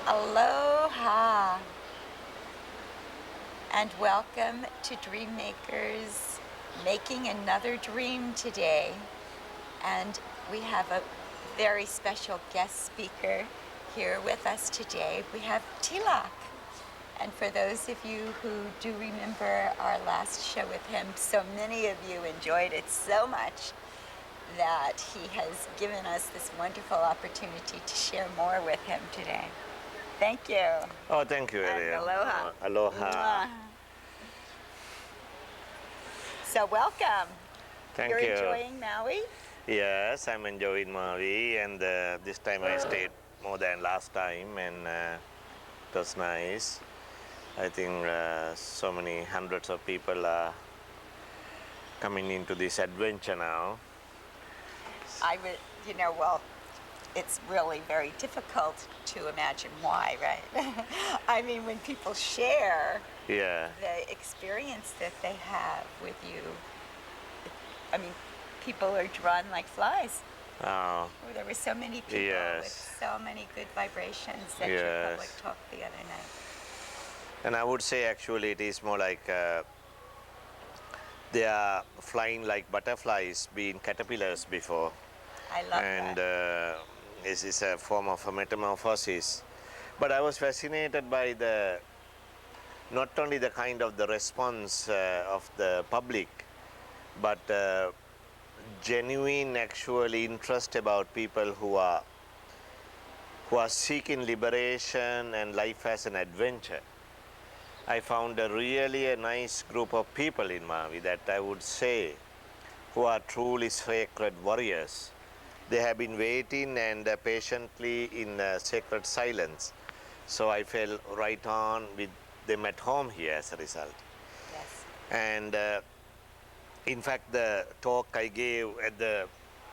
Aloha and welcome to Dream Makers Making Another Dream today. And we have a very special guest speaker here with us today. We have Tilak. And for those of you who do remember our last show with him, so many of you enjoyed it so much that he has given us this wonderful opportunity to share more with him today. Thank you. Oh, thank you, Arielle. Aloha. Aloha. Mwah. So welcome. Thank You're you. enjoying Maui? Yes, I'm enjoying Maui, and this time I stayed more than last time, and it was nice. I think so many hundreds of people are coming into this adventure now. I would, well, it's really very difficult to imagine why, right? I mean, when people share Yeah. the experience that they have with you, I mean, people are drawn like flies. Oh, There were so many people Yes. with so many good vibrations at your Yes. public talk the other night. and I would say actually it is more like they are flying like butterflies, being caterpillars before. I love And that. this is a form of a metamorphosis. But I was fascinated by not only the kind of the response of the public, but genuine actually interest about people who are seeking liberation and life as an adventure. I found really a nice group of people in Maui that I would say who are truly sacred warriors. They have been waiting and patiently in sacred silence. So I felt right on with them at home here as a result. Yes. And in fact, the talk I gave at the,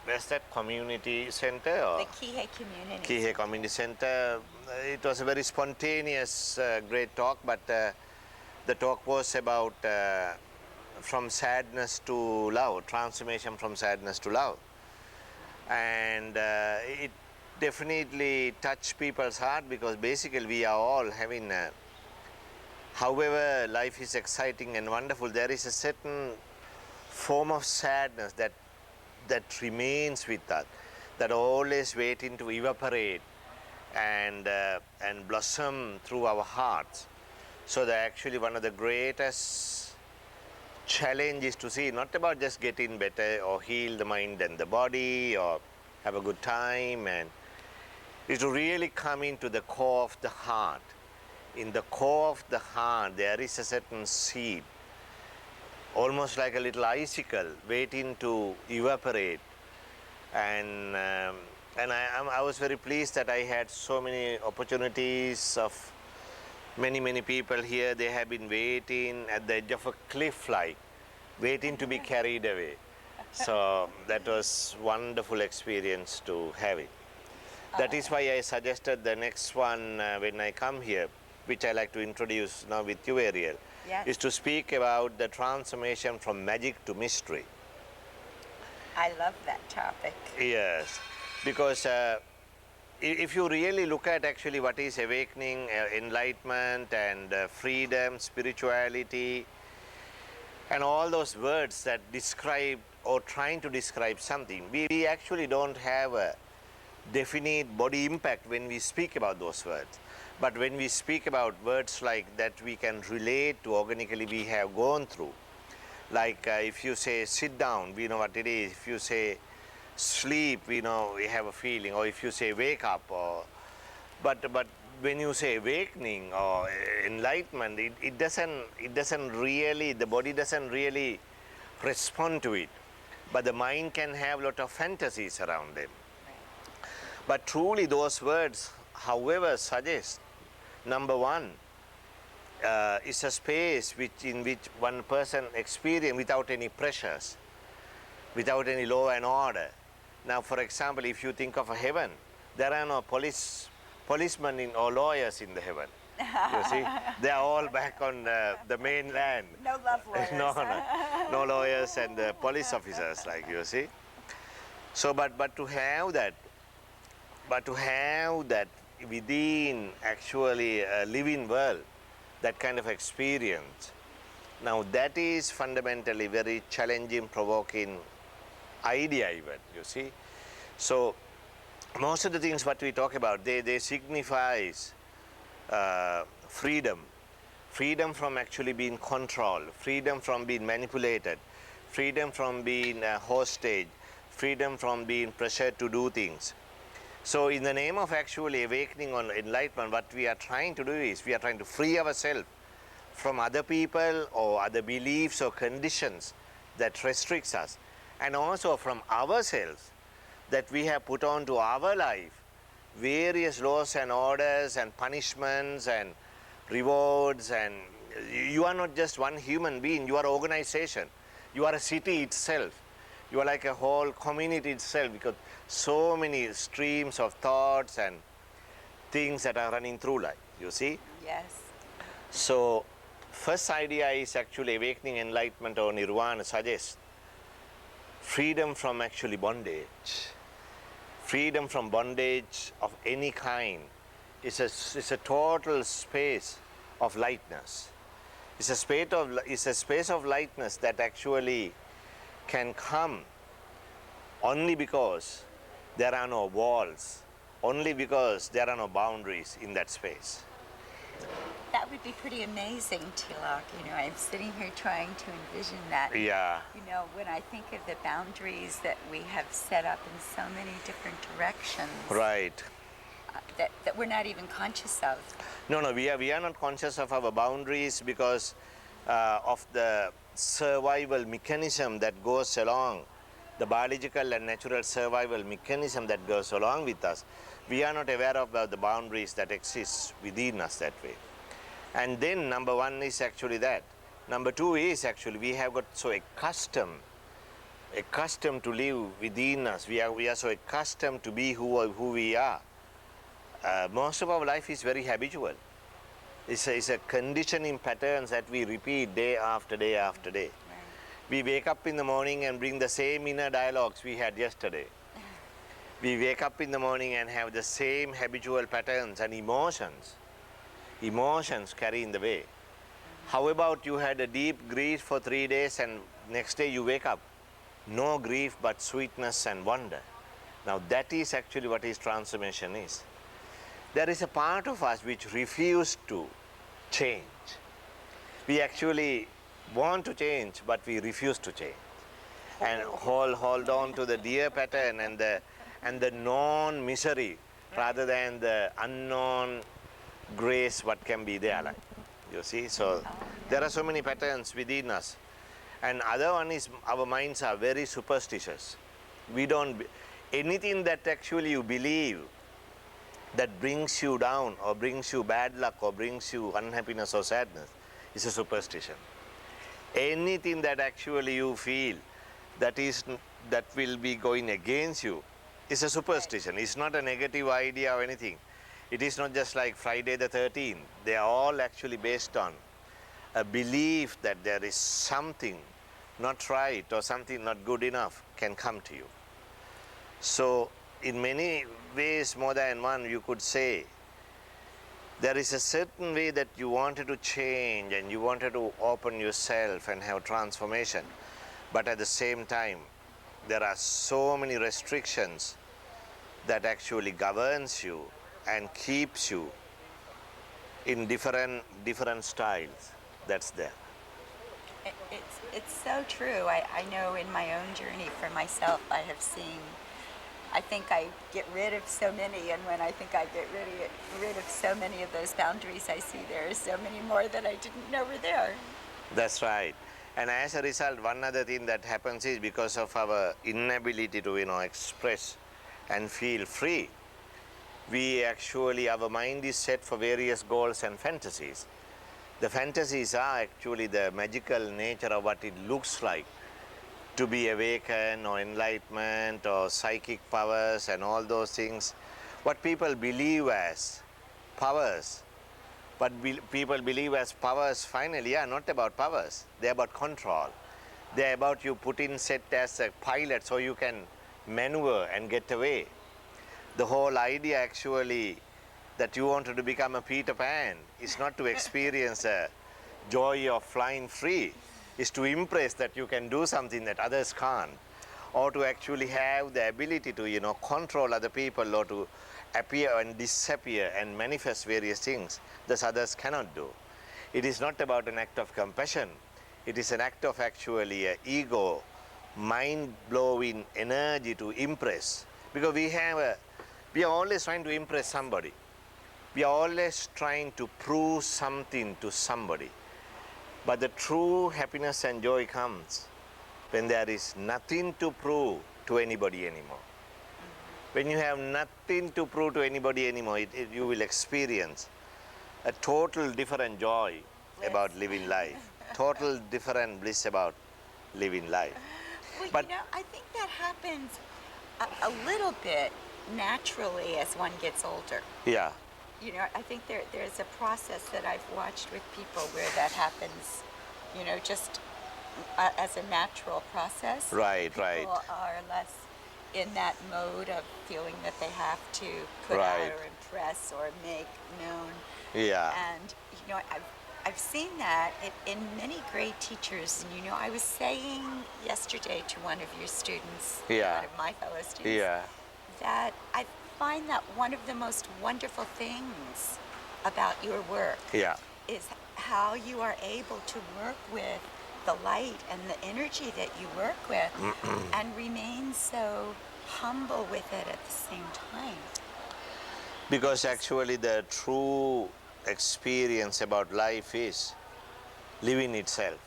where's that, community center? Or The Kihei Community. Kihei Community Center, it was a very spontaneous, great talk, but the talk was about from sadness to love, transformation from sadness to love. And it definitely touched people's heart because basically we are all having, however life is exciting and wonderful, there is a certain form of sadness that remains with us, that always waiting to evaporate and blossom through our hearts. So that actually one of the greatest challenges to see, not about just getting better or heal the mind and the body or have a good time, and is to really come into the core of the heart. In the core of the heart there is a certain seed, almost like a little icicle waiting to evaporate. And I was very pleased that I had so many opportunities of many people here. They have been waiting at the edge of a cliff, like waiting to be carried away. So that was wonderful experience to have it. That is why I suggested the next one when I come here, which I like to introduce now with you, Arielle, Yes. is to speak about the transformation from magic to mystery. I love that topic. Yes, because if you really look at actually what is awakening, enlightenment and freedom, spirituality, and all those words that describe or trying to describe something, we actually don't have a definite body impact when we speak about those words. But when we speak about words like that we can relate to organically we have gone through, like if you say sit down, we know what it is. If you say sleep, we know we have a feeling. Or if you say wake up, or but when you say awakening or enlightenment, it doesn't really, the body doesn't really respond to it, but the mind can have a lot of fantasies around them. But truly those words, however, suggest, number one, is a space in which one person experience without any pressures, without any law and order. Now, for example, if you think of a heaven, there are no policemen or lawyers in the heaven. You see, they are all back on the mainland. No love lawyers. No lawyers and police officers, like you see. So, but to have that within actually a living world, that kind of experience. Now that is fundamentally very challenging, provoking idea even, you see. So most of the things what we talk about, they signifies freedom. Freedom from actually being controlled, freedom from being manipulated, freedom from being a hostage, freedom from being pressured to do things. So in the name of actually awakening or enlightenment, what we are trying to do is we are trying to free ourselves from other people or other beliefs or conditions that restricts us, and also from ourselves that we have put on to our life various laws and orders and punishments and rewards. And you are not just one human being, you are an organization, you are a city itself, you are like a whole community itself, because so many streams of thoughts and things that are running through life, you see. Yes. So first idea is actually awakening, enlightenment or nirvana suggests freedom from actually bondage. Freedom from bondage of any kind is a total space of lightness. It's a space of lightness that actually can come only because there are no walls, only because there are no boundaries in that space. That would be pretty amazing, Tilak. You know, I'm sitting here trying to envision that. Yeah. You know, when I think of the boundaries that we have set up in so many different directions, Right. that we're not even conscious of. No, we are not conscious of our boundaries because of the survival mechanism that goes along, the biological and natural survival mechanism that goes along with us. We are not aware of the boundaries that exist within us that way. And then number one is actually that. Number two is actually we have got so accustomed to live within us. We are so accustomed to be who we are. Most of our life is very habitual. It's a conditioning patterns that we repeat day after day after day. Right. We wake up in the morning and bring the same inner dialogues we had yesterday. We wake up in the morning and have the same habitual patterns and emotions. Emotions carry in the way. How about you had a deep grief for 3 days and next day you wake up? No grief but sweetness and wonder. Now that is actually what his transformation is. There is a part of us which refused to change. We actually want to change, but we refuse to change. And hold on to the dear pattern and the known misery rather than the unknown grace what can be there, like, you see. So there are so many patterns within us. And other one is our minds are very superstitious. We don't, anything that actually you believe that brings you down or brings you bad luck or brings you unhappiness or sadness is a superstition. Anything that actually you feel that will be going against you is a superstition. It's not a negative idea or anything. It is not just like Friday the 13th. They are all actually based on a belief that there is something not right or something not good enough can come to you. So in many ways, more than one, you could say there is a certain way that you wanted to change and you wanted to open yourself and have transformation. But at the same time, there are so many restrictions that actually governs you and keeps you in different styles. That's there. It's so true. I know in my own journey for myself, I have seen, I think I get rid of so many, and when I think I get rid of so many of those boundaries, I see there are so many more that I didn't know were there. That's right. And as a result, one other thing that happens is because of our inability to, express and feel free, we actually, our mind is set for various goals and fantasies. The fantasies are actually the magical nature of what it looks like to be awakened or enlightenment or psychic powers and all those things. What people believe as powers, what people believe as powers finally are not about powers. They're about control. They're about you put in set as a pilot so you can maneuver and get away. The whole idea actually, that you wanted to become a Peter Pan. It's not to experience a joy of flying free. It's to impress that you can do something that others can't, or to actually have the ability to, control other people, or to appear and disappear and manifest various things that others cannot do. It is not about an act of compassion. It is an act of actually ego, mind-blowing energy to impress. Because we are always trying to impress somebody. We are always trying to prove something to somebody. But the true happiness and joy comes when there is nothing to prove to anybody anymore. When you have nothing to prove to anybody anymore, you will experience a total different joy about living life. Total different bliss about living life. Well, But I think that happens a little bit naturally as one gets older. yeah, I think there's a process that I've watched with people where that happens, just as a natural process. right. People are less in that mode of feeling that they have to put Right. out or impress or make known. Yeah, And I've seen that in many great teachers. And I was saying yesterday to one of your students, Yeah. one of my fellow students, yeah, that I find that one of the most wonderful things about your work yeah. is how you are able to work with the light and the energy that you work with and remain so humble with it at the same time. Because actually the true experience about life is living itself.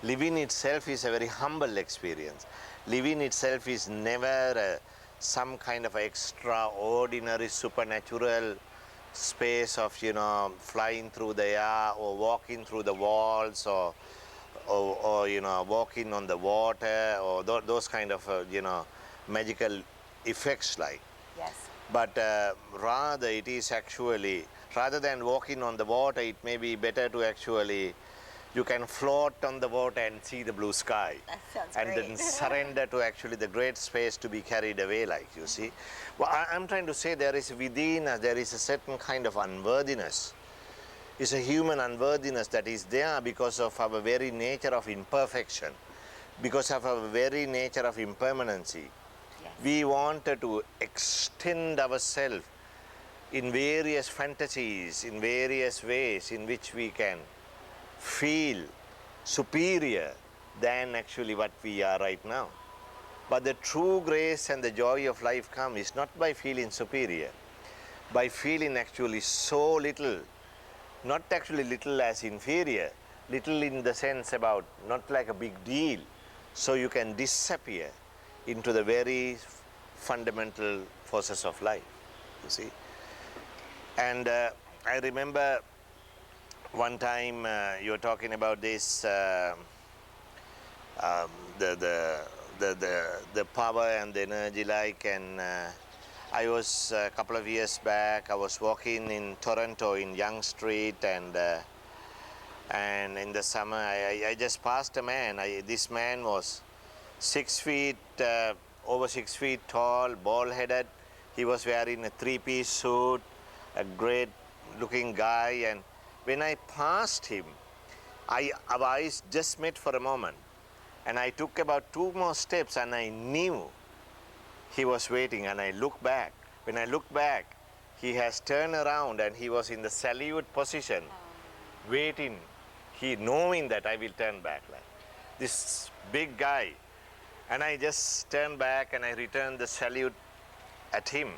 Living itself is a very humble experience. Living itself is never some kind of extraordinary supernatural space of, flying through the air or walking through the walls or walking on the water or those kind of, magical effects like. Yes. But rather it is actually, rather than walking on the water, it may be better to actually, you can float on the water and see the blue sky. That sounds And great. then surrender to actually the great space to be carried away, like, you see. Well, I'm trying to say there is within us, there is a certain kind of unworthiness. It's a human unworthiness that is there because of our very nature of imperfection, because of our very nature of impermanency. Yes. We wanted to extend ourselves in various fantasies, in various ways in which we can feel superior than actually what we are right now. But the true grace and the joy of life come is not by feeling superior, by feeling actually so little, not actually little as inferior, little in the sense about not like a big deal, so you can disappear into the very fundamental forces of life, you see. And I remember one time you were talking about this, the power and the energy like, and I was a couple of years back, I was walking in Toronto in Yonge Street, and in the summer I just passed a man. This man was 6 feet, over 6 feet tall, bald-headed. He was wearing a three-piece suit, a great looking guy, and when I passed him, our eyes just met for a moment, and I took about 2 more steps and I knew he was waiting, and I looked back. When I looked back, he has turned around and he was in the salute position, waiting, knowing that I will turn back, like this big guy. And I just turned back and I returned the salute at him.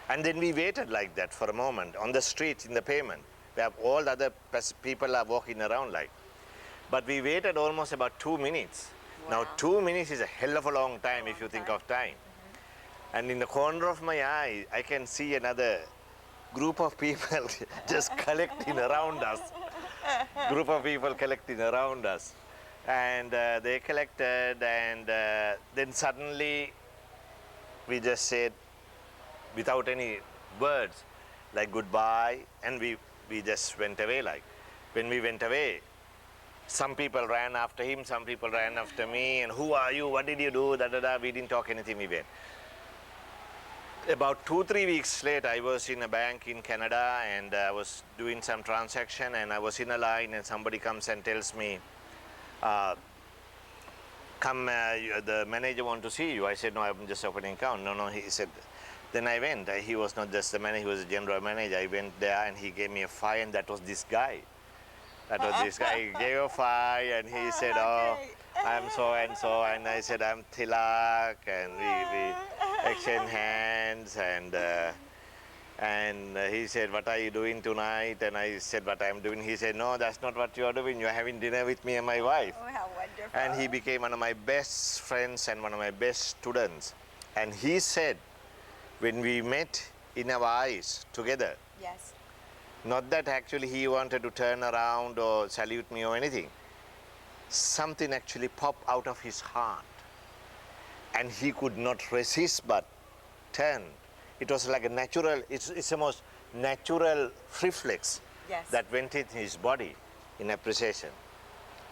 And then we waited like that for a moment on the street, in the pavement, where all the other people are walking around like. But we waited almost about 2 minutes. Wow. Now 2 minutes is a hell of a long time if you think of time. And in the corner of my eye, I can see another group of people just collecting around us. Group of people collecting around us. And they collected, and then suddenly we just said, without any words, like goodbye, and we just went away like. When we went away, some people ran after him, some people ran after me, and who are you, what did you do, da da da, we didn't talk anything, we went. About 2, 3 weeks later, I was in a bank in Canada and I was doing some transaction and I was in a line and somebody comes and tells me, come, the manager want to see you. I said, no, I'm just opening account. No, no, he said, then I went. He was not just the manager, he was a general manager. I went there and he gave me a file and that was this guy. That was this guy. He gave a file and he said, oh, I'm so and so. And I said, I'm Tilak. And we exchanged hands and he said, what are you doing tonight? And I said, what I'm doing. He said, no, that's not what you're doing. You're having dinner with me and my wife. Oh, how wonderful. And he became one of my best friends and one of my best students. And he said, when we met in our eyes together, Yes. not that actually he wanted to turn around or salute me or anything. Something actually popped out of his heart. And he could not resist but turn. It was like a natural, it's the most natural reflex Yes. that went in his body in appreciation.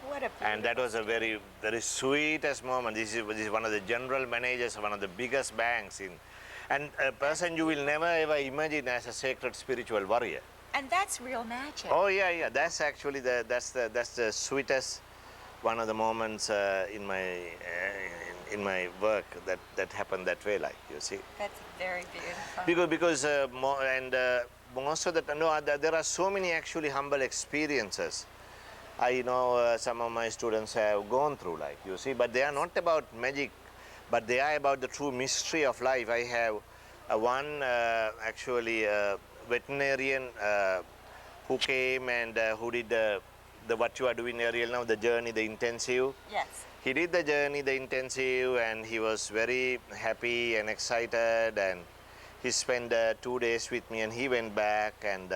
What a And that was a very, very sweetest moment. This is one of the general managers of one of the biggest banks and a person you will never ever imagine as a sacred spiritual warrior. And that's real magic. Oh yeah. That's actually that's the sweetest one of the moments in my work that happened that way. Like you see. That's very beautiful. Because most of the no, there are so many actually humble experiences. I know some of my students have gone through, like you see, but they are not about magic, but they are about the true mystery of life. I have one actually veterinarian who came and who did the what you are doing, Arielle, now, the journey, the intensive. Yes. He did the journey, the intensive, and he was very happy and excited, and he spent 2 days with me, and he went back, and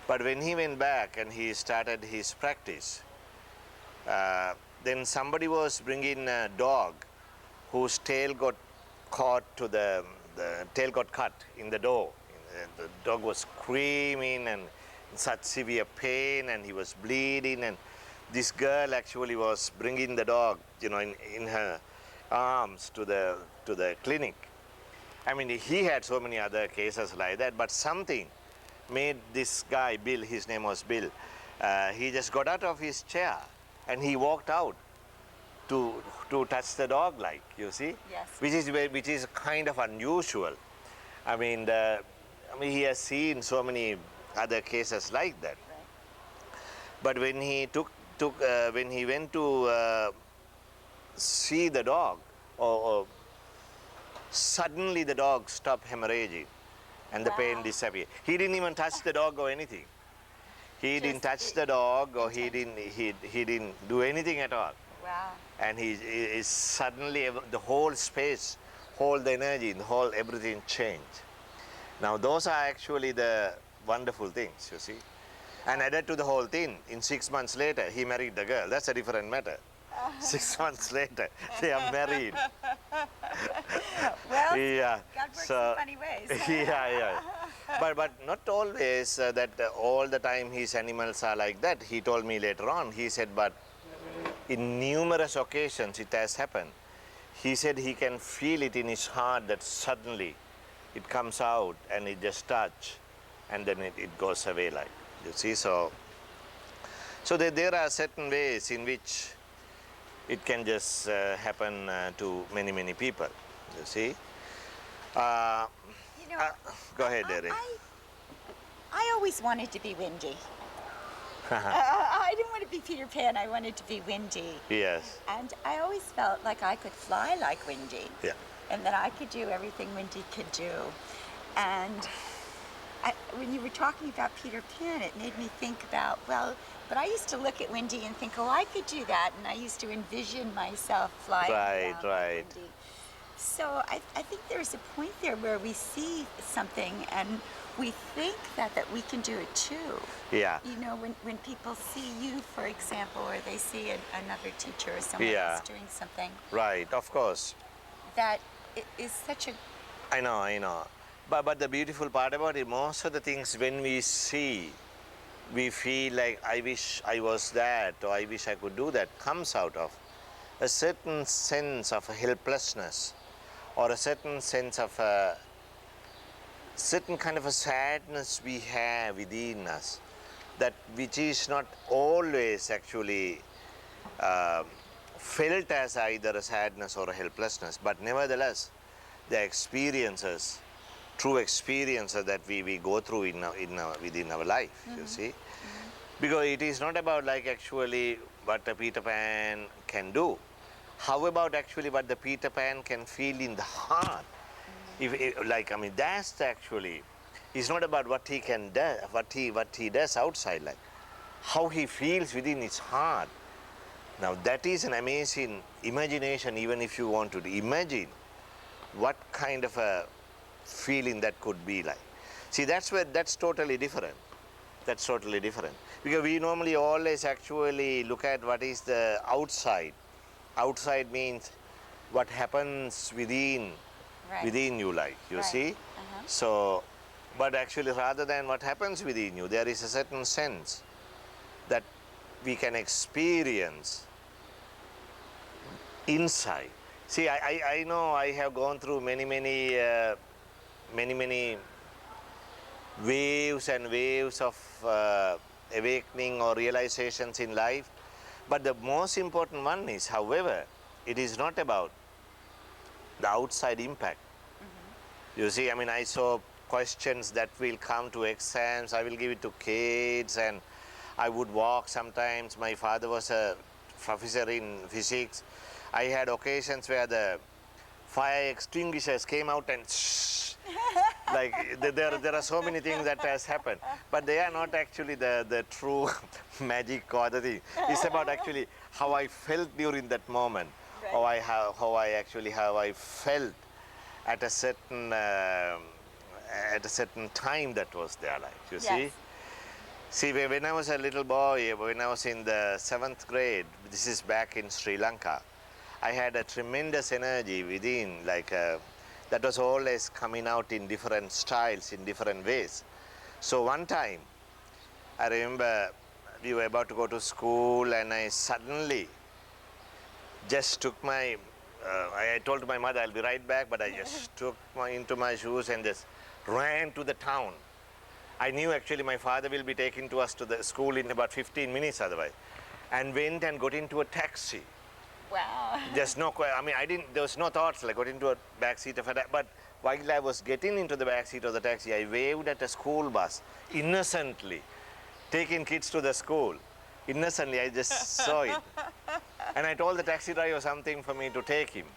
but when he went back and he started his practice, then somebody was bringing a dog whose tail got caught to the tail got cut in the door. The dog was screaming and in such severe pain, and he was bleeding, and this girl actually was bringing the dog, you know, in her arms to the clinic. I mean, he had so many other cases like that, but something made this guy, Bill, his name was Bill, he just got out of his chair and he walked out to touch the dog, like, you see? Yes. Which is kind of unusual. I mean, he has seen so many other cases like that. Right. But when he when he went to see the dog, or suddenly the dog stopped hemorrhaging and the pain disappeared. He didn't even touch the dog or anything. He didn't touch the dog, or he didn't do anything at all. Wow. And he suddenly, the whole space, whole the energy, the whole everything changed. Now those are actually the wonderful things, you see. And added to the whole thing, in 6 months later, he married the girl. That's a different matter. 6 months later, they are married. Well, Yeah. God works So- in funny ways. yeah. But not always that all the time his animals are like that. He told me later on, he said, but in numerous occasions it has happened. He said he can feel it in his heart that suddenly it comes out and it just touch and then it goes away, like, you see. So there are certain ways in which it can just happen to many people, you see. You know, Go ahead, Derek. I always wanted to be Windy. I didn't want to be Peter Pan. I wanted to be Windy. Yes. And I always felt like I could fly like Windy. Yeah. And that I could do everything Windy could do. And when you were talking about Peter Pan, it made me think about, well, but I used to look at Windy and think, oh, I could do that. And I used to envision myself flying around like Right. Windy. So I think there's a point there where we see something and we think that we can do it too. Yeah. You know, when people see you, for example, or they see another teacher or someone Yeah. else doing something, Right, of course. that is such a... I know. But the beautiful part about it, most of the things when we see, we feel like, I wish I was that, or I wish I could do that, comes out of a certain sense of helplessness, or a certain sense of certain kind of a sadness we have within us, that which is not always actually felt as either a sadness or a helplessness, but nevertheless, the experiences, true experiences that we go through within our life, you see. Because it is not about like actually what a Peter Pan can do. How about actually what the Peter Pan can feel in the heart? Like, I mean, that's actually, it's not about what he can do, what he does outside, like how he feels within his heart. Now that is an amazing imagination, even if you want to imagine what kind of a feeling that could be like. See, that's totally different. That's totally different. Because we normally always actually look at what is the outside. Outside means what happens within, Right. within you, like, you Right. see. So, but actually rather than what happens within you, there is a certain sense that we can experience inside. See, I know I have gone through many waves and waves of awakening or realizations in life. But the most important one is, however, it is not about the outside impact. You see, I mean, I saw questions that will come to exams, I will give it to kids, and I would walk sometimes. My father was a professor in physics. I had occasions where the fire extinguishers came out and like there are so many things that has happened, but they are not actually the true magic or the thing. It's about actually how I felt during that moment, Right. how I felt at a certain time that was there, like, you see. Yes. See, when I was a little boy, when I was in the 7th grade, this is back in Sri Lanka, I had a tremendous energy within, like that was always coming out in different styles, in different ways. So one time, I remember we were about to go to school, and I suddenly just took my, I told my mother I'll be right back, but I just took into my shoes and just ran to the town. I knew actually my father will be taking to us to the school in about 15 minutes otherwise, and went and got into a taxi. Wow. There's no, I mean, there was no thoughts like got into a back seat of a taxi. But while I was getting into the back seat of the taxi, I waved at a school bus, innocently, taking kids to the school. Innocently, I just saw it. And I told the taxi driver something for me to take him.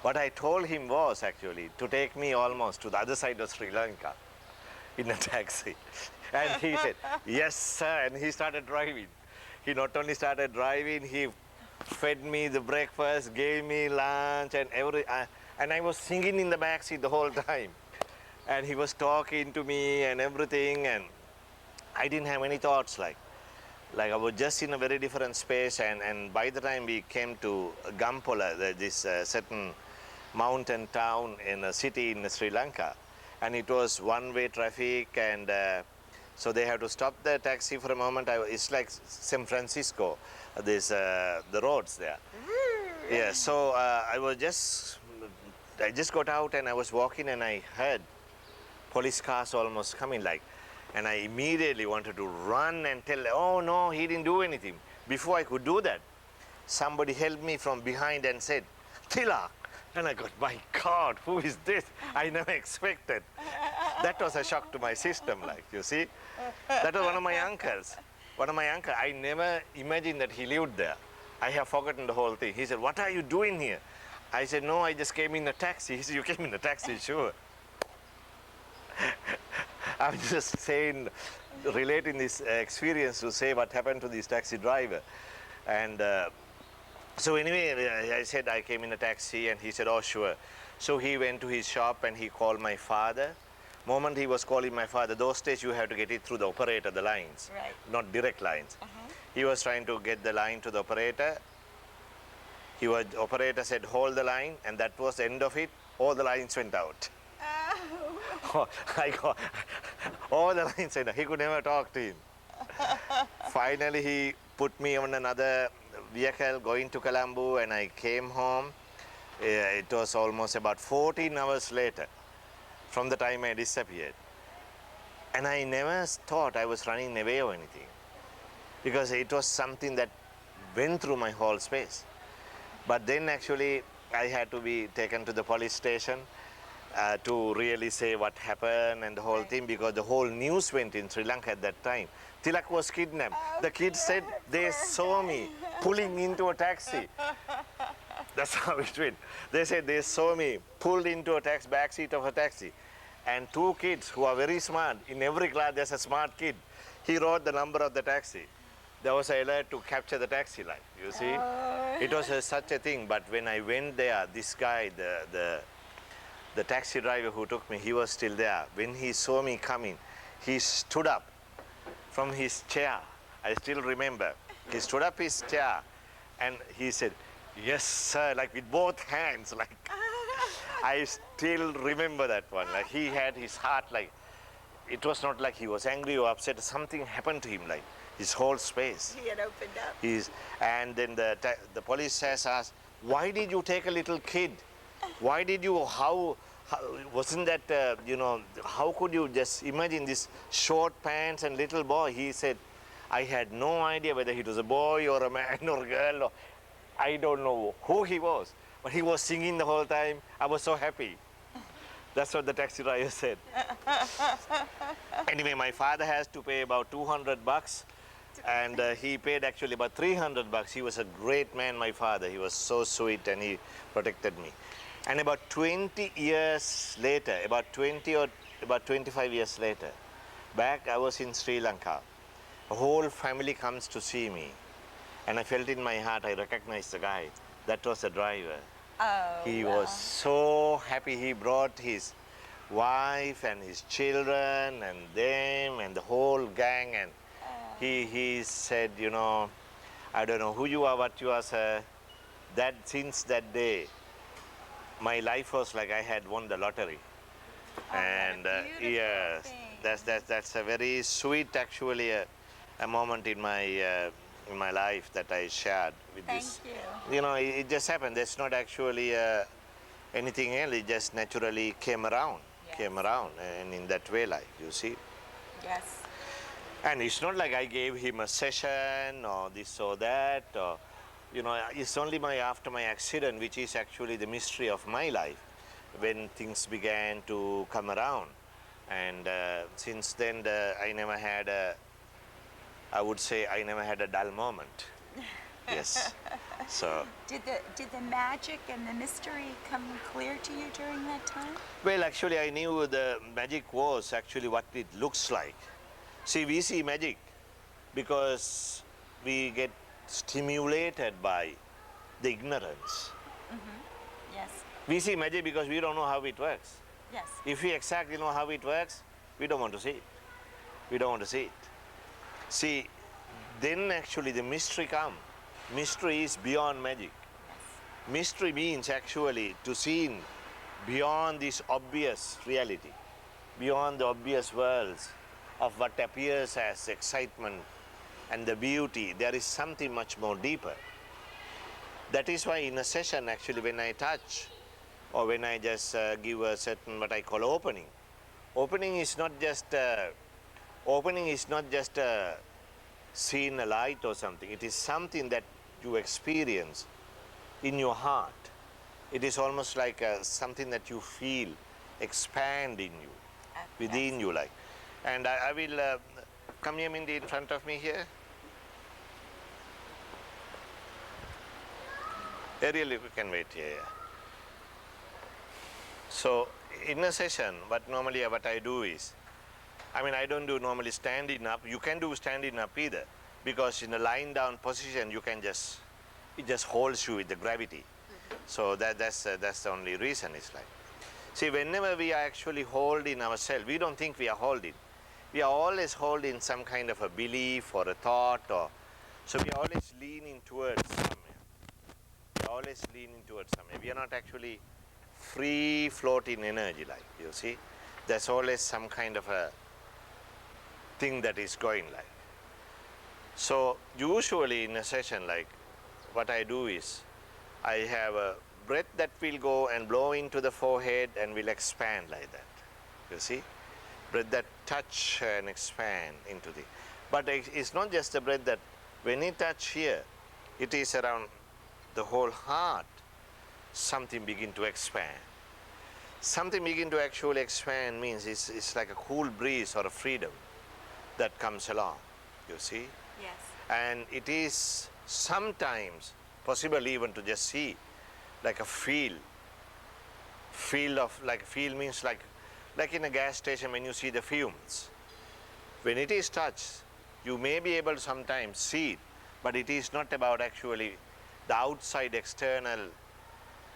What I told him was actually to take me almost to the other side of Sri Lanka in a taxi. And he said, yes, sir, and he started driving. He not only started driving, he fed me the breakfast, gave me lunch and and I was singing in the back seat the whole time. And he was talking to me and everything, and I didn't have any thoughts, like I was just in a very different space. And by the time we came to Gampola, this certain mountain town in a city in Sri Lanka, and it was one-way traffic, and so they have to stop the taxi for a moment. It's like San Francisco, the roads there. Yeah, so I just got out and I was walking, and I heard police cars almost coming, like, and I immediately wanted to run and tell, oh no, he didn't do anything. Before I could do that, somebody held me from behind and said, Tilak. And I got, my God, who is this? I never expected. That was a shock to my system, like, you see. That was one of my uncles. I never imagined that he lived there. I have forgotten the whole thing. He said, what are you doing here? I said, no, I just came in a taxi. He said, you came in a taxi, sure. I'm just saying, relating this experience to say what happened to this taxi driver. And so anyway, I said I came in a taxi, and he said, oh, sure. So he went to his shop and he called my father. Moment he was calling my father, those days you have to get it through the operator, the lines, Right. not direct lines. He was trying to get the line to the operator. Operator said, hold the line, and that was the end of it. All the lines went out. Oh. All the lines went out. He could never talk to him. Finally, he put me on another vehicle going to Colombo, and I came home. It was almost about 14 hours later. from the time I disappeared. And I never thought I was running away or anything, because it was something that went through my whole space. But then actually I had to be taken to the police station to really say what happened and the whole thing, because the whole news went in Sri Lanka at that time. Tilak was kidnapped. The kids said they saw me pulling into a taxi. That's how it went. They said they saw me pulled into a back seat of a taxi. And two kids who are very smart, in every class there's a smart kid. He wrote the number of the taxi. There was an alert to capture the taxi light, you see. It was such a thing, but when I went there, this guy, the taxi driver who took me, he was still there. When he saw me coming, he stood up from his chair. I still remember. He stood up his chair and he said, "Yes, sir," like with both hands. Like I still remember that one. Like he had his heart like, it was not like he was angry or upset. Something happened to him, like his whole space. He had opened up. And then the police has asked, "Why did you take a little kid? Why did you, how wasn't that, you know, how could you just imagine this short pants and little boy?" He said, "I had no idea whether he was a boy or a man or a girl. Or, I don't know who he was, but he was singing the whole time. I was so happy." That's what the taxi driver said. Anyway, my father has to pay about $200, and he paid actually about $300. He was a great man, my father. He was so sweet and he protected me. And about 20 years later, about 20 or about 25 years later, back I was in Sri Lanka. The whole family comes to see me. And I felt in my heart, I recognized the guy. That was the driver. Oh, He wow. was so happy. He brought his wife and his children and them and the whole gang. And he said, "You know, I don't know who you are, what you are, sir. That since that day, my life was like I had won the lottery." And beautiful yes, thing. that's a very sweet, actually, a moment in my life that I shared with Thank this. you. You know, it just happened. There's not actually anything else. It just naturally came around, and in that way, like you see. Yes. And it's not like I gave him a session or this or that, or, you know, it's only after my accident, which is actually the mystery of my life, when things began to come around. And since then, I never had I would say I never had a dull moment. Yes. So, Did the magic and the mystery come clear to you during that time? well, actually, I knew the magic was actually what it looks like. See, we see magic because we get stimulated by the ignorance. Yes. We see magic because we don't know how it works. Yes. If we exactly know how it works, we don't want to see it. We don't want to see it. See, then actually the mystery comes. Mystery is beyond magic. Mystery means actually to see beyond this obvious reality, beyond the obvious worlds of what appears as excitement and the beauty. There is something much more deeper. That is why in a session, actually, when I touch or when I just give a certain what I call opening, opening is not just seeing a light or something. It is something that you experience in your heart. It is almost like something that you feel expand in you, within you, like. And I will come here, Mindy, in front of me here. Arielle, we can wait here. Yeah. So in a session, what I do is, I don't do normally standing up. You can do standing up either, because in a lying down position, it just holds you with the gravity. So that's the only reason it's like. See, whenever we are actually holding ourselves, we don't think we are holding. We are always holding some kind of a belief or a thought, so we are always leaning towards somewhere. We are always leaning towards somewhere. We are not actually free floating energy, like, you see. There's always some kind of a thing that is going like. So usually in a session, like, what I do is I have a breath that will go and blow into the forehead and will expand like that. You see? Breath that touch and expand into the. But it's not just the breath that when you touch here, it is around the whole heart. Something begin to expand. Something begin to actually expand means it's like a cool breeze or a freedom that comes along. You see? Yes. And it is sometimes possible even to just see like a feel of, like feel means like in a gas station when you see the fumes. When it is touched, you may be able to sometimes see it, but it is not about actually the outside external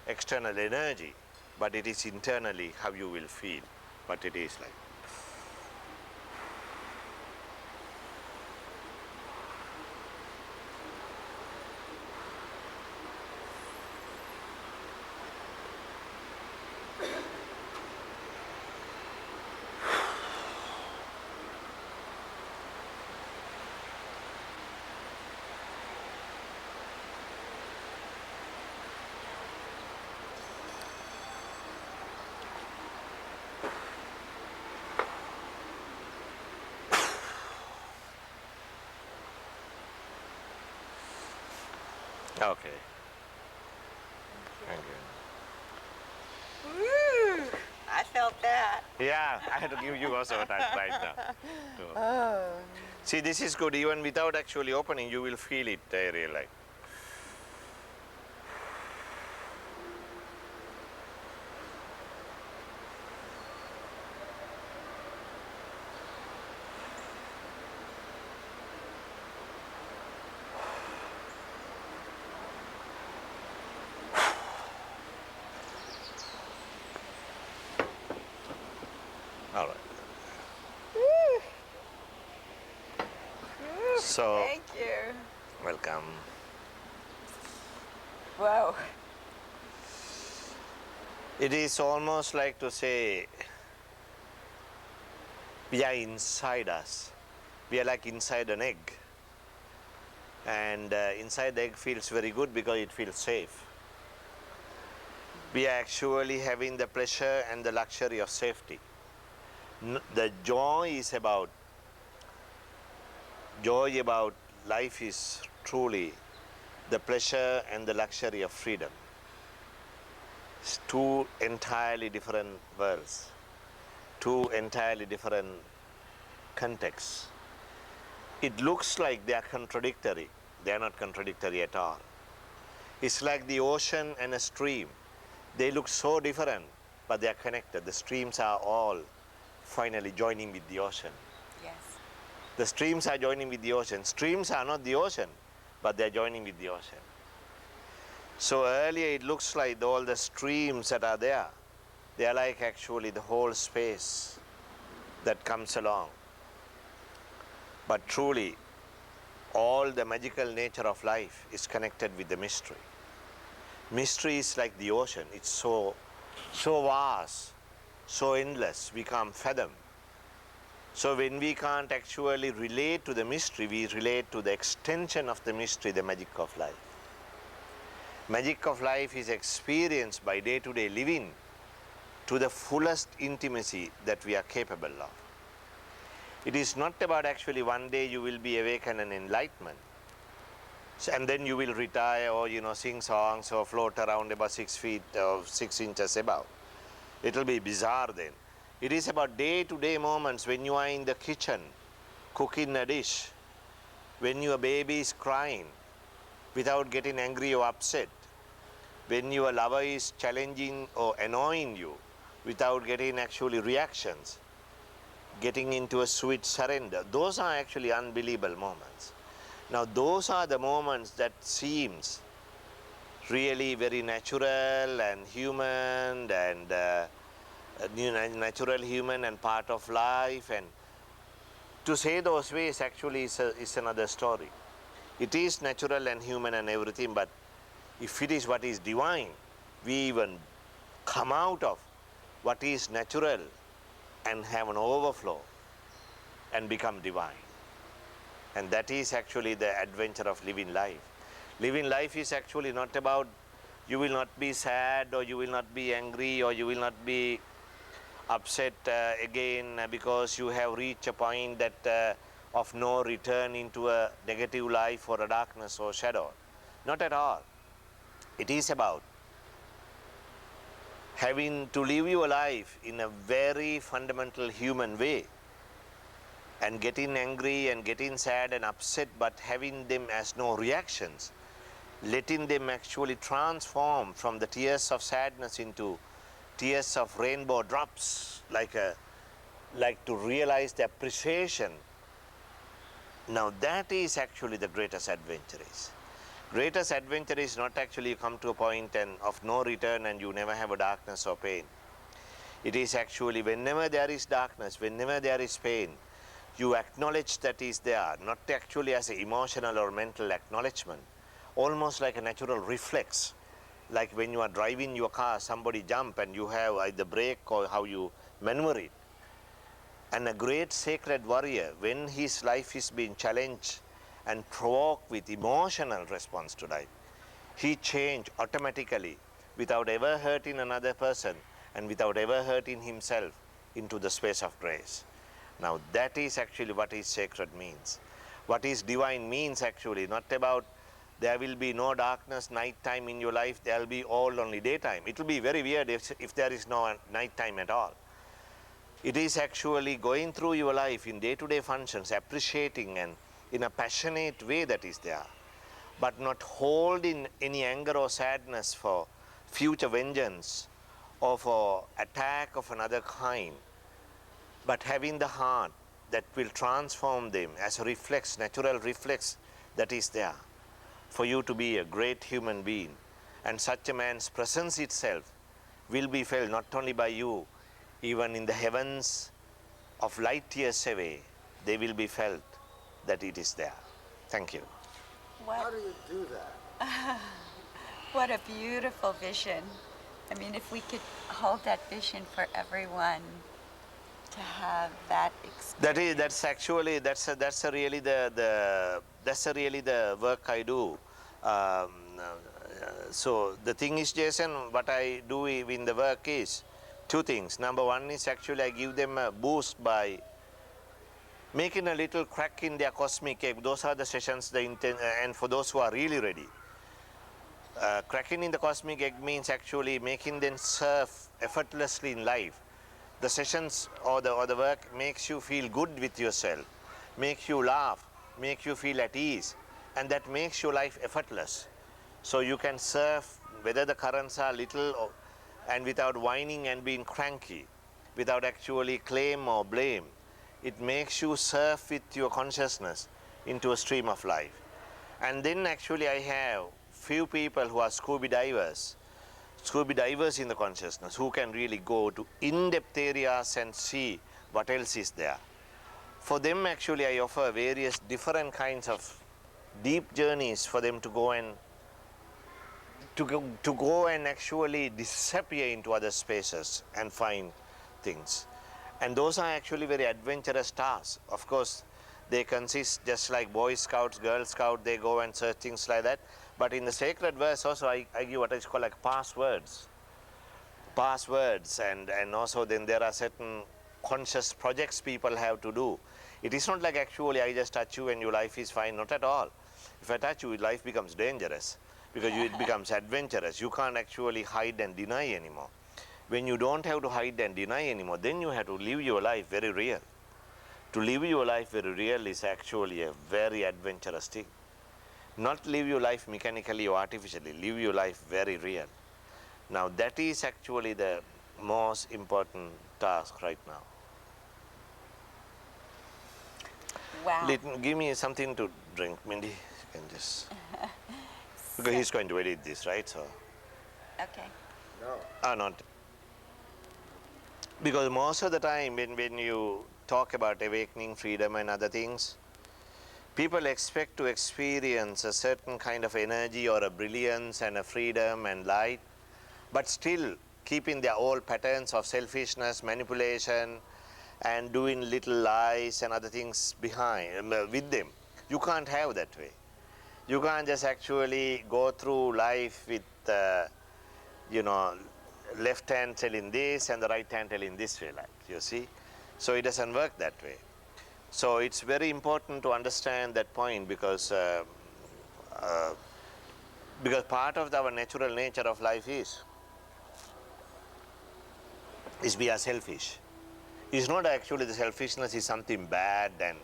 energy, but it is internally how you will feel what it is like. Okay. Thank you. Woo! I felt that. Yeah, I had to give you also a touch right now. So, Oh. see, this is good. Even without actually opening, you will feel it, Arielle, like. All right. Woo! Woo! So- Thank you. Welcome. Whoa. It is almost like to say we are inside us. We are like inside an egg. And inside the egg feels very good because it feels safe. We are actually having the pleasure and the luxury of safety. The joy about life is truly the pleasure and the luxury of freedom. It's two entirely different worlds, two entirely different contexts. It looks like they are contradictory. They are not contradictory at all. It's like the ocean and a stream. They look so different, but they are connected. The streams are all finally joining with the ocean. Yes. The streams are joining with the ocean. Streams are not the ocean, but they are joining with the ocean. So earlier it looks like all the streams that are there, they are like actually the whole space that comes along. But truly, all the magical nature of life is connected with the mystery. Mystery is like the ocean. It's so vast, so endless, we can't fathom. So when we can't actually relate to the mystery, we relate to the extension of the mystery, the magic of life. Magic of life is experienced by day-to-day living to the fullest intimacy that we are capable of. It is not about actually one day you will be awakened and enlightenment, and then you will retire or sing songs or float around about 6 feet or 6 inches above. It will be bizarre then. It is about day-to-day moments when you are in the kitchen cooking a dish, when your baby is crying without getting angry or upset, when your lover is challenging or annoying you without getting actually reactions, getting into a sweet surrender. Those are actually unbelievable moments. Now those are the moments that seems really very natural and human and natural human and part of life, and to say those ways actually is another story. It is natural and human and everything, but if it is what is divine, we even come out of what is natural and have an overflow and become divine. And that is actually the adventure of living life. Living life is actually not about you will not be sad or you will not be angry or you will not be upset again because you have reached a point that of no return into a negative life or a darkness or shadow. Not at all. It is about having to live your life in a very fundamental human way, and getting angry and getting sad and upset, but having them as no reactions, letting them actually transform from the tears of sadness into tears of rainbow drops, like to realize the appreciation. Now that is actually the greatest adventure is. Greatest adventure is not actually you come to a point of no return and you never have a darkness or pain. It is actually whenever there is darkness, whenever there is pain, you acknowledge that is there, not actually as an emotional or mental acknowledgement, almost like a natural reflex. Like when you are driving your car, somebody jump and you have either brake or how you maneuver it. And a great sacred warrior, when his life is being challenged and provoked with emotional response to life, he changed automatically without ever hurting another person and without ever hurting himself into the space of grace. Now that is actually what is sacred means. What is divine means actually, not about there will be no darkness, night time in your life, there will be all only daytime. It will be very weird if there is no night time at all. It is actually going through your life in day-to-day functions, appreciating and in a passionate way that is there, but not holding any anger or sadness for future vengeance or for attack of another kind, but having the heart that will transform them as a reflex, natural reflex that is there, for you to be a great human being. And such a man's presence itself will be felt not only by you, even in the heavens of light years away, they will be felt that it is there. Thank you. How do you do that? What a beautiful vision. I mean, if we could hold that vision for everyone to have that experience. That's really the work I do. So the thing is, Jason, what I do in the work is two things. Number one is actually I give them a boost by making a little crack in their cosmic egg. Those are the sessions, and for those who are really ready. Cracking in the cosmic egg means actually making them surf effortlessly in life. The sessions or the work makes you feel good with yourself, makes you laugh, makes you feel at ease, and that makes your life effortless. So you can surf whether the currents are little and without whining and being cranky, without actually claim or blame. It makes you surf with your consciousness into a stream of life. And then actually I have few people who are scuba divers in the consciousness, who can really go to in-depth areas and see what else is there. For them actually I offer various different kinds of deep journeys for them to go and actually disappear into other spaces and find things. And those are actually very adventurous tasks. Of course, they consist just like Boy Scouts, Girl Scouts, they go and search things like that. But in the sacred verse also I give what is called like passwords, and also then there are certain conscious projects people have to do. It is not like actually I just touch you and your life is fine, not at all. If I touch you, life becomes dangerous because it becomes adventurous. You can't actually hide and deny anymore. When you don't have to hide and deny anymore, then you have to live your life very real. To live your life very real is actually a very adventurous thing. Not live your life mechanically or artificially, live your life very real. Now that is actually the most important task right now. Wow. Give me something to drink, Mindy. You can just, because he's going to edit this, right? So. Okay. No. Not. Because most of the time when you talk about awakening, freedom and other things, people expect to experience a certain kind of energy or a brilliance and a freedom and light, but still keeping their old patterns of selfishness, manipulation, and doing little lies and other things behind with them. You can't have that way. You can't just actually go through life with, left hand telling this and the right hand telling this way, like, you see. So it doesn't work that way. So it's very important to understand that point because part of our natural nature of life is we are selfish. It's not actually the selfishness is something bad and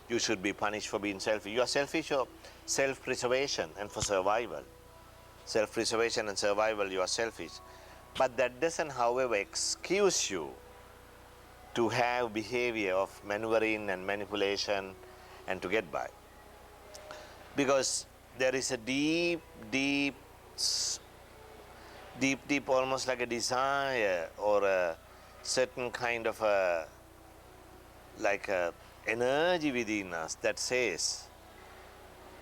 you should be punished for being selfish. You are selfish for self-preservation and for survival. Self-preservation and survival, you are selfish. But that doesn't, however, excuse you to have behavior of maneuvering and manipulation and to get by. Because there is a deep, almost like a desire or a certain kind of a energy within us that says,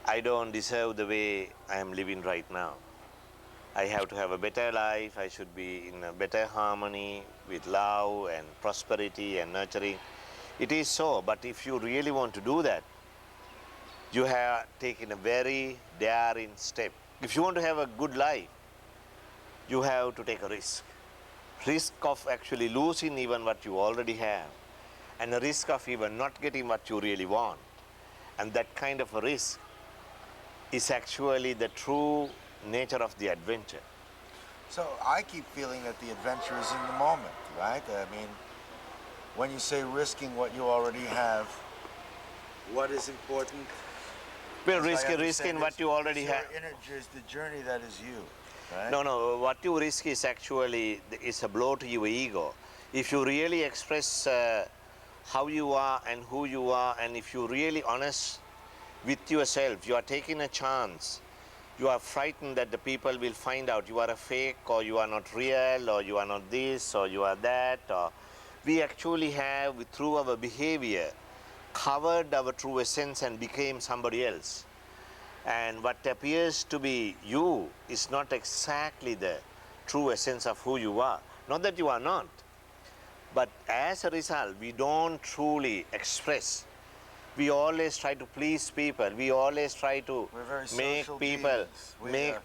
I don't deserve the way I am living right now. I have to have a better life, I should be in a better harmony with love and prosperity and nurturing. It is so, but if you really want to do that, you have taken a very daring step. If you want to have a good life, you have to take a risk. Risk of actually losing even what you already have, and a risk of even not getting what you really want. And that kind of a risk is actually the true nature of the adventure. So I keep feeling that the adventure is in the moment, right? I mean, when you say risking what you already have, what is important? Well, As I risking understand what you already have. Your inner is the journey that is you, right? No, what you risk is actually is a blow to your ego. If you really express how you are and who you are, and if you're really honest with yourself, you are taking a chance. You are frightened that the people will find out you are a fake, or you are not real, or you are not this, or you are that. Or we actually have, through our behavior, covered our true essence and became somebody else. And what appears to be you is not exactly the true essence of who you are. Not that you are not, but as a result, we don't truly express. We always try to please people. We always try to make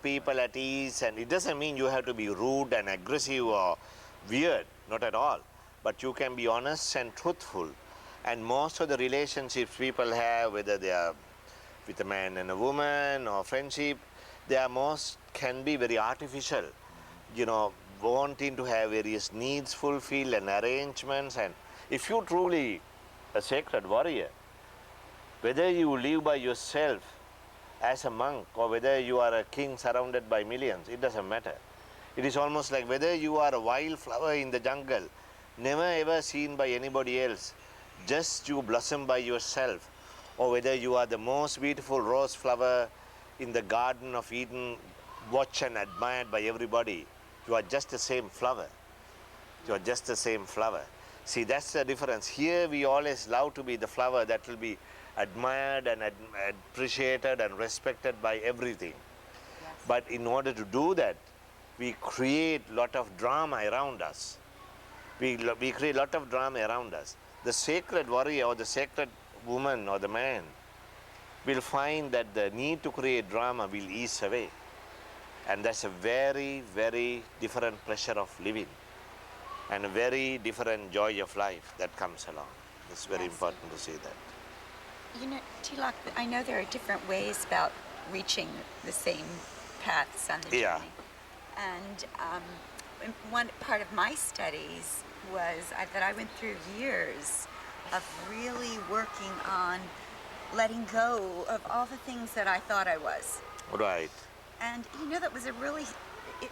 people at ease. And it doesn't mean you have to be rude and aggressive or weird, not at all. But you can be honest and truthful. And most of the relationships people have, whether they are with a man and a woman or friendship, they are can be very artificial. You know, wanting to have various needs fulfilled and arrangements. And if you truly a sacred warrior, whether you live by yourself as a monk or whether you are a king surrounded by millions, it doesn't matter. It is almost like whether you are a wild flower in the jungle, never ever seen by anybody else, just you blossom by yourself, or whether you are the most beautiful rose flower in the Garden of Eden, watched and admired by everybody. You are just the same flower. You are just the same flower. See, that's the difference. Here we always love to be the flower that will be admired and appreciated and respected by everything. Yes. But in order to do that, we create a lot of drama around us. We create a lot of drama around us. The sacred warrior or the sacred woman or the man will find that the need to create drama will ease away. And that's a very, very different pleasure of living and a very different joy of life that comes along. It's very important to see that. You know, Tilak, I know there are different ways about reaching the same paths on the journey. Yeah. And one part of my studies was that I went through years of really working on letting go of all the things that I thought I was. Right. And you know, it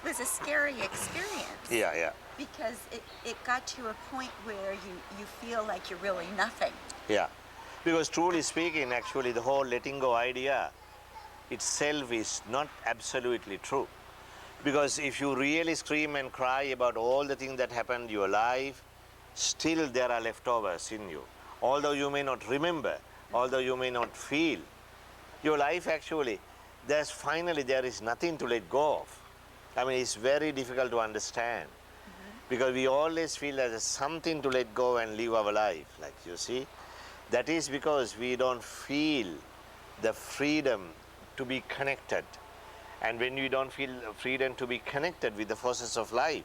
was a scary experience. Yeah. Because it got to a point where you feel like you're really nothing. Yeah. Because truly speaking, actually, the whole letting go idea itself is not absolutely true. Because if you really scream and cry about all the things that happened in your life, still there are leftovers in you. Although you may not remember, although you may not feel, your life actually, there is nothing to let go of. I mean, it's very difficult to understand. Because we always feel that there's something to let go and live our life, like you see. That is because we don't feel the freedom to be connected. And when you don't feel freedom to be connected with the forces of life,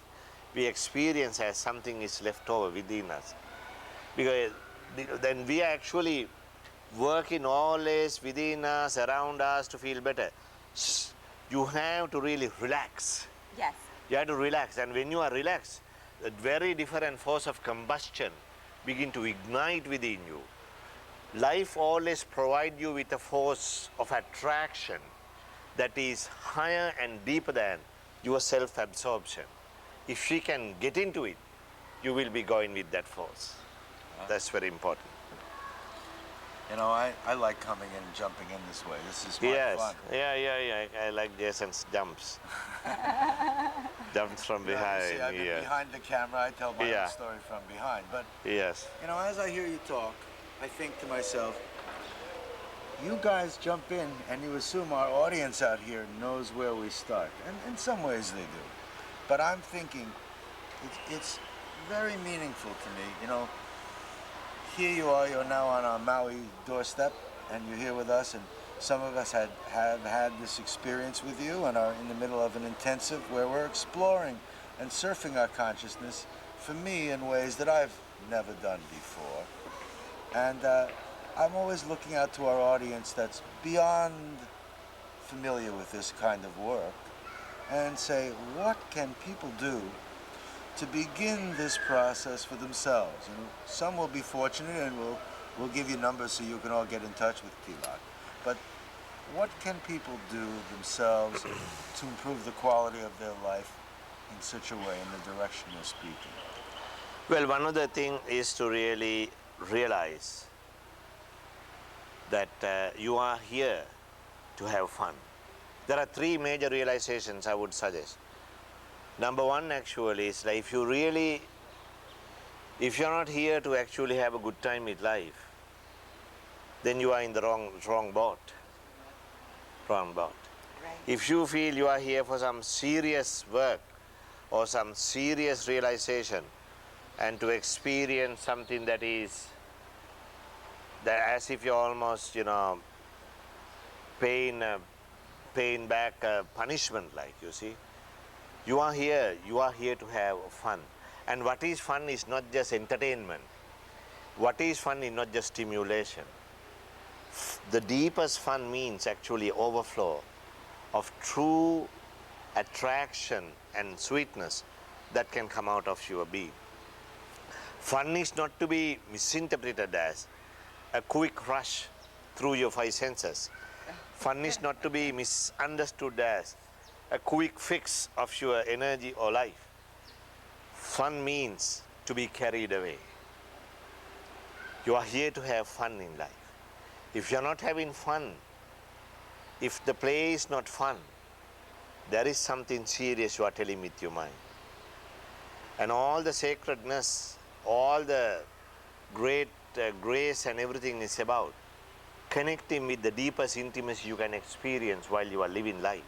we experience as something is left over within us. Because then we are actually working always within us, around us to feel better. You have to really relax. Yes. You have to relax, and when you are relaxed, a very different force of combustion begin to ignite within you. Life always provides you with a force of attraction that is higher and deeper than your self-absorption. If she can get into it, you will be going with that force. That's very important. You know, I like coming in and jumping in this way. This is my Yes, fun. yeah. I like Jason's jumps. Jumps from You know, behind. you see, I've been behind the camera. I tell my own story from behind. But Yes. you know, as I hear you talk, I think to myself, you guys jump in and you assume our audience out here knows where we start. And in some ways they do. But I'm thinking it's very meaningful to me. You know, here you are, you're now on our Maui doorstep and you're here with us, and some of us have had this experience with you and are in the middle of an intensive where we're exploring and surfing our consciousness, for me, in ways that I've never done before. And I'm always looking out to our audience that's beyond familiar with this kind of work and say, what can people do to begin this process for themselves? You know, some will be fortunate, and we'll give you numbers so you can all get in touch with Tilak. But what can people do themselves to improve the quality of their life in such a way, in the direction you're speaking? Well, one of the things is to really realize that you are here to have fun. There are three major realizations I would suggest. Number one actually is like if you're not here to actually have a good time with life, then you are in the wrong boat. Wrong boat. Right. If you feel you are here for some serious work or some serious realization and to experience something that is as if you're almost, you know, paying back a punishment, like, you see. You are here to have fun. And what is fun is not just entertainment. What is fun is not just stimulation. The deepest fun means actually overflow of true attraction and sweetness that can come out of your being. Fun is not to be misinterpreted as a quick rush through your five senses. Fun is not to be misunderstood as a quick fix of your energy or life. Fun means to be carried away. You are here to have fun in life. If you're not having fun, if the play is not fun, there is something serious you are telling with your mind. And all the sacredness, all the great grace and everything is about connecting with the deepest intimacy you can experience while you are living life.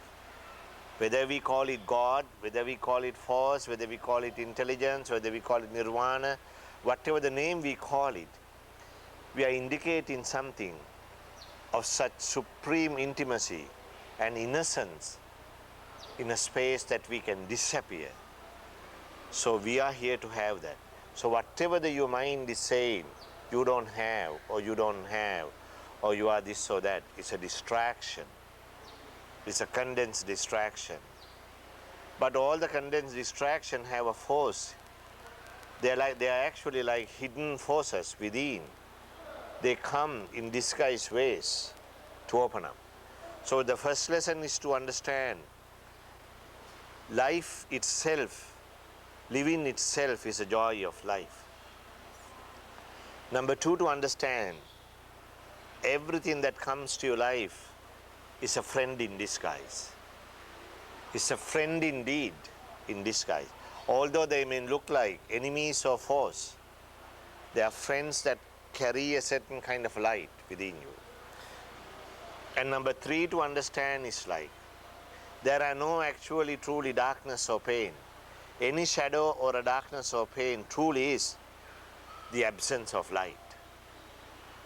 Whether we call it God, whether we call it force, whether we call it intelligence, whether we call it nirvana, whatever the name we call it, we are indicating something of such supreme intimacy and innocence in a space that we can disappear. So we are here to have that. So whatever your mind is saying, you don't have, or you don't have, or you are this or that, it's a distraction. It's a condensed distraction. But all the condensed distraction have a force. They are actually like hidden forces within. They come in disguised ways to open up. So the first lesson is to understand life itself, living itself is a joy of life. Number two, to understand everything that comes to your life is a friend in disguise. It's a friend indeed in disguise. Although they may look like enemies or foes, they are friends that carry a certain kind of light within you. And number three, to understand is like there are no actually truly darkness or pain. Any shadow or a darkness or pain truly is the absence of light.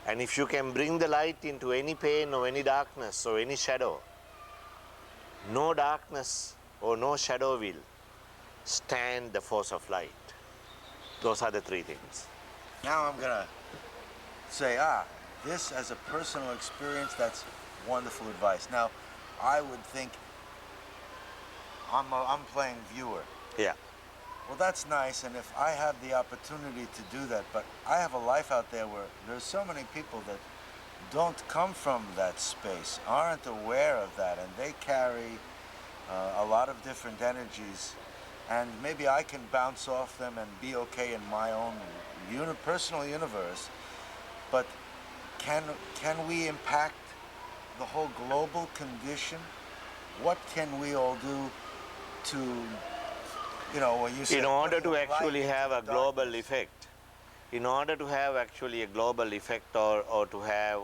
And if you can bring the light into any pain or any darkness or any shadow, no darkness or no shadow will stand the force of light. Those are the three things. Now I'm gonna say, this as a personal experience, that's wonderful advice. Now, I would think I'm playing viewer. Yeah. Well, that's nice, and if I have the opportunity to do that, but I have a life out there where there's so many people that don't come from that space, aren't aware of that, and they carry a lot of different energies, and maybe I can bounce off them and be okay in my own personal universe, but can we impact the whole global condition? What can we all do to, when you say... In order to actually have a global effect, or to have,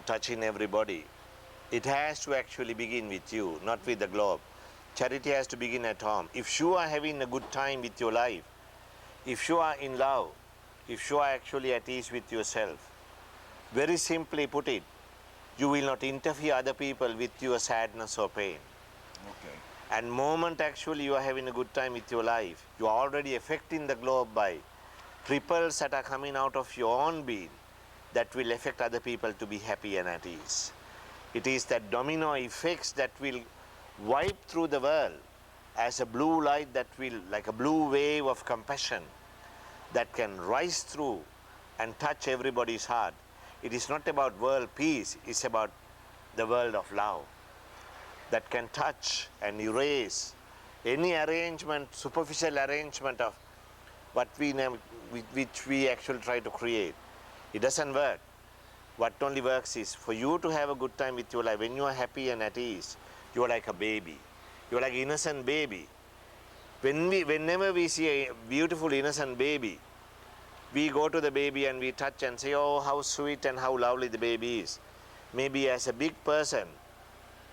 touching everybody, it has to actually begin with you, not with the globe. Charity has to begin at home. If you are having a good time with your life, if you are in love, if you are actually at ease with yourself, very simply put it, you will not interfere other people with your sadness or pain. Okay. And moment actually you are having a good time with your life, you are already affecting the globe by ripples that are coming out of your own being that will affect other people to be happy and at ease. It is that domino effects that will wipe through the world as a blue light that will, like a blue wave of compassion that can rise through and touch everybody's heart. It is not about world peace, it's about the world of love that can touch and erase any arrangement, superficial arrangement of what which we actually try to create. It doesn't work. What only works is for you to have a good time with your life. When you are happy and at ease, you are like a baby. You are like an innocent baby. Whenever we see a beautiful innocent baby, we go to the baby and we touch and say, oh, how sweet and how lovely the baby is. Maybe as a big person,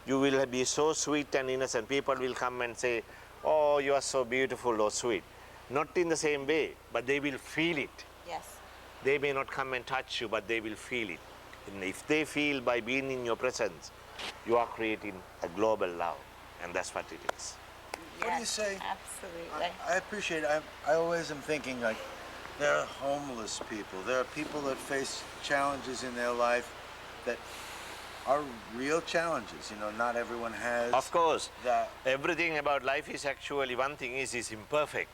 you will be so sweet and innocent. People will come and say, oh, you are so beautiful or sweet. Not in the same way, but they will feel it. Yes. They may not come and touch you, but they will feel it. And if they feel by being in your presence, you are creating a global love. And that's what it is. What do you say? Absolutely. I appreciate it. I always am thinking, like, there are homeless people. There are people that face challenges in their life that are real challenges. Not everyone has. Of course, that. Everything about life is actually, one thing is imperfect.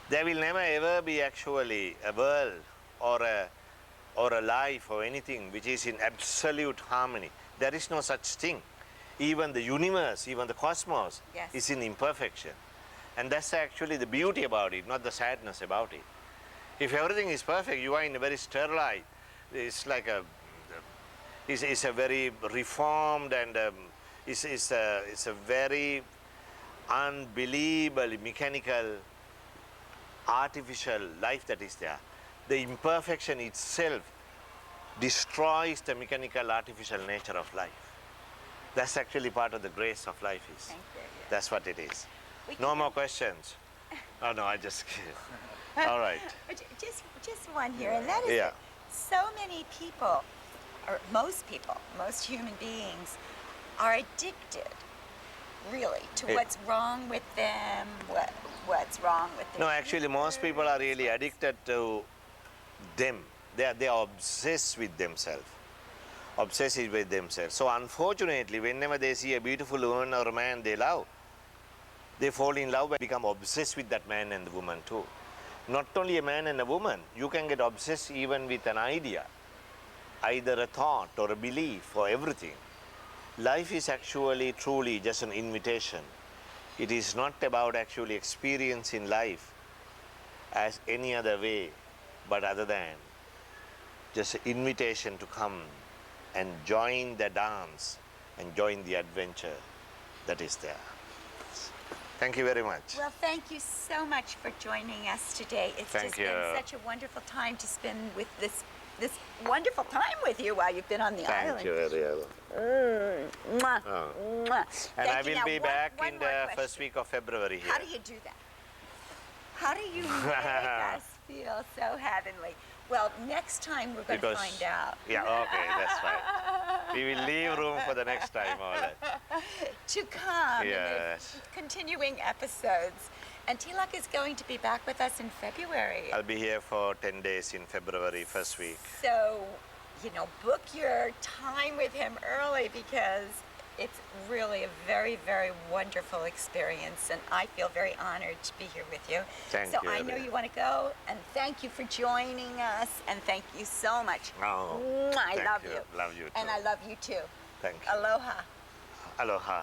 There will never ever be actually a world or a life or anything which is in absolute harmony. There is no such thing. Even the universe, even the cosmos Yes. is in imperfection. And that's actually the beauty about it, not the sadness about it. If everything is perfect, you are in a very sterile, it's like it's a very reformed and it's a very unbelievable mechanical artificial life that is there. The imperfection itself destroys the mechanical artificial nature of life. That's actually part of the grace of life is. Thank you. That's what it is. We No can- more questions. Oh no, I just all right. Just one here, and that is Yeah. that so many people, or most people, most human beings, are addicted, really, to Yeah. what's wrong with them, what's wrong with them. No, actually, most people are really addicted to them. They are obsessed with themselves. Obsessive with themselves. So unfortunately, whenever they see a beautiful woman or a man they love, they fall in love and become obsessed with that man and the woman too. Not only a man and a woman, you can get obsessed even with an idea, either a thought or a belief or everything. Life is actually truly just an invitation. It is not about actually experiencing life as any other way, but other than just an invitation to come and join the dance and join the adventure that is there. Thank you very much. Well, thank you so much for joining us today. It's Thank just you. been such a wonderful time to spend with this wonderful time with you while you've been on the island. Thank you, Arielle. Mwah. Oh. Mwah. And Thank I you. will Now, be one back more in the first question. week of February here. How do you do that? How do you make us feel so heavenly? Well, next time we're going to Because find out. Yeah, okay, that's fine. We will leave room for the next time, all right. To come in Yes. the continuing episodes. And Tilak is going to be back with us in February. I'll be here for 10 days in February, first week. So, you know, book your time with him early because it's really a very, very wonderful experience, and I feel very honored to be here with you. Thank so you, I know Arielle. you want to go, and thank you for joining us, and thank you so much. Oh, Mwah, I thank love you. you. Love you too. And I love you too. Thank you. Aloha. Aloha.